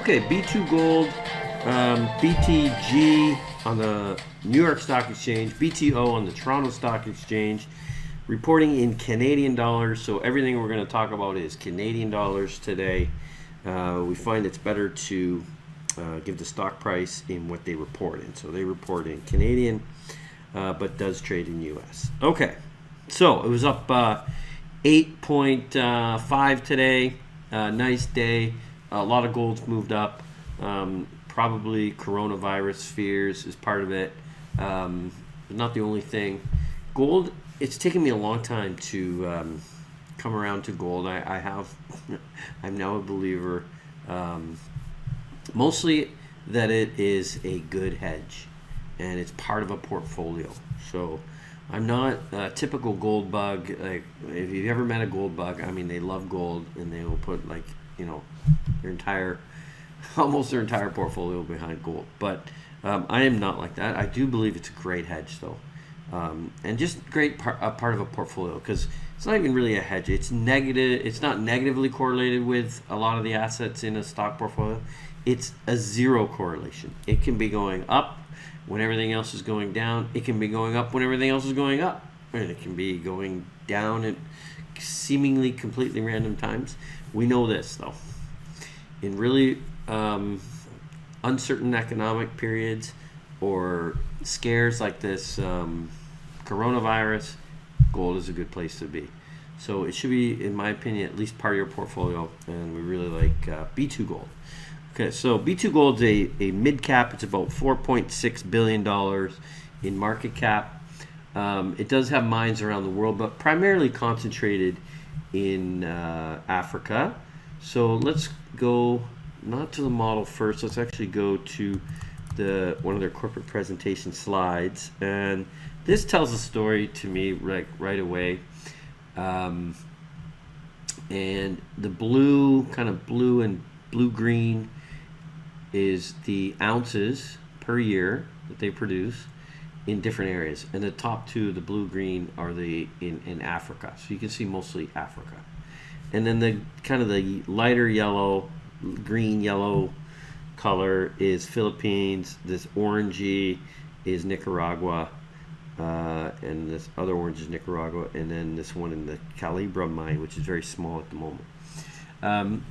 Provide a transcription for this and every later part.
Okay, B2Gold, BTG on the New York Stock Exchange, BTO on the Toronto Stock Exchange, reporting in Canadian dollars. So everything we're going to talk about is Canadian dollars today. We find it's better to give the stock price in what they report in. So they report in Canadian, but does trade in US. Okay, so it was up 8.5 today. Nice day. A lot of gold's moved up. Probably coronavirus fears is part of it. Not the only thing. Gold, it's taken me a long time to come around to gold. I'm now a believer. Mostly that it is a good hedge and it's part of a portfolio. So I'm not a typical gold bug. Like, if you've ever met a gold bug, I mean, they love gold and they will put, like, you know, almost their entire portfolio behind gold. But I am not like that. I do believe it's a great hedge, though, and just great part of a portfolio, because it's not even really a hedge. It's negative. It's not negatively correlated with a lot of the assets in a stock portfolio. It's a zero correlation. It can be going up when everything else is going down. It can be going up when everything else is going up, and it can be going down at seemingly completely random times. We know this, though. In really uncertain economic periods or scares like this coronavirus, gold is a good place to be. So it should be, in my opinion, at least part of your portfolio, and we really like B2Gold. Okay, so B2Gold is a mid-cap. It's about $4.6 billion in market cap. It does have mines around the world, but primarily concentrated in Africa. So let's go not to the model first. Let's actually go to one of their corporate presentation slides, and this tells a story to me right away. And the blue, kind of blue and blue-green, is the ounces per year that they produce in different areas, and the top two, the blue-green, are in Africa. So you can see mostly Africa. And then the kind of the lighter yellow, green-yellow color is Philippines. This orangey is Nicaragua, and this other orange is Nicaragua, and then this one in the Calibra mine, which is very small at the moment.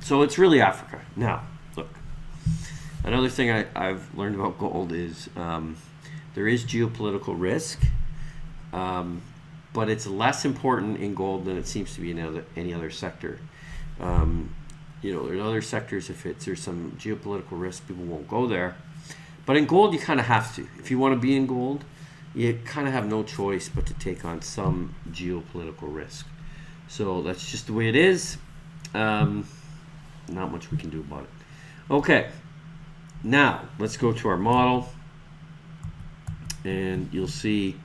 So it's really Africa. Now, look, another thing I've learned about gold is there is geopolitical risk, but it's less important in gold than it seems to be in any other sector. You know, there's other sectors, if there's some geopolitical risk, people won't go there. But in gold, you kind of have to. If you want to be in gold, you kind of have no choice but to take on some geopolitical risk. So that's just the way it is. Not much we can do about it. Okay, now let's go to our model, and you'll see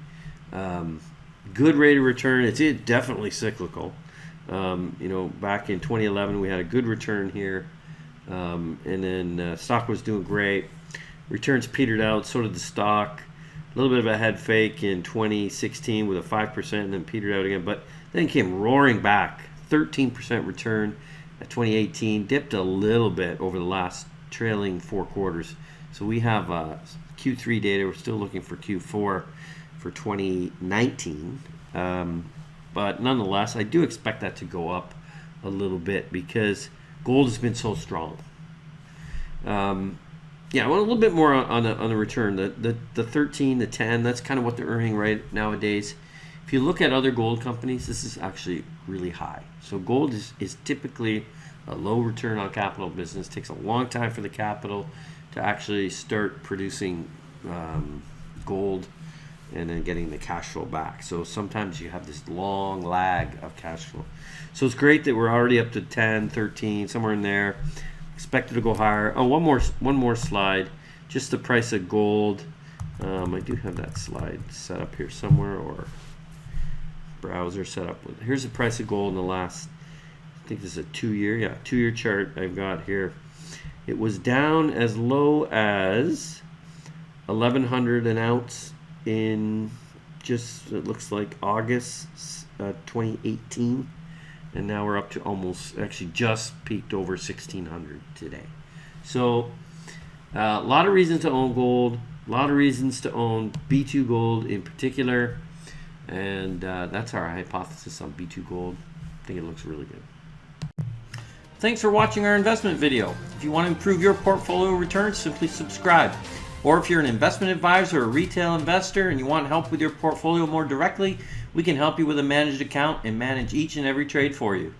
good rate of return. It's definitely cyclical. You know, back in 2011, we had a good return here, and then stock was doing great. Returns petered out, so did the stock. A little bit of a head fake in 2016 with a 5%, and then petered out again, but then came roaring back. 13% return at 2018, dipped a little bit over the last trailing 4 quarters. So we have Q3 data. We're still looking for Q4 for 2019. But nonetheless, I do expect that to go up a little bit because gold has been so strong. Yeah, I want a little bit more on the return. The 13, the 10, that's kind of what they're earning right nowadays. If you look at other gold companies, this is actually really high. So gold is typically a low return on capital business. It takes a long time for the capital to actually start producing gold and then getting the cash flow back. So sometimes you have this long lag of cash flow. So it's great that we're already up to 10, 13, somewhere in there. Expected to go higher. Oh, one more slide. Just the price of gold. I do have that slide set up here somewhere, or browser set up with. Here's the price of gold in the last, I think this is a 2-year chart I've got here. It was down as low as 1,100 an ounce in just, it looks like August 2018, and now we're up to almost, actually just peaked over 1,600 today. So a lot of reasons to own gold, a lot of reasons to own B2Gold in particular, and that's our hypothesis on B2Gold. I think it looks really good. Thanks for watching our investment video. If you want to improve your portfolio returns, simply subscribe. Or if you're an investment advisor or a retail investor and you want help with your portfolio more directly, we can help you with a managed account and manage each and every trade for you.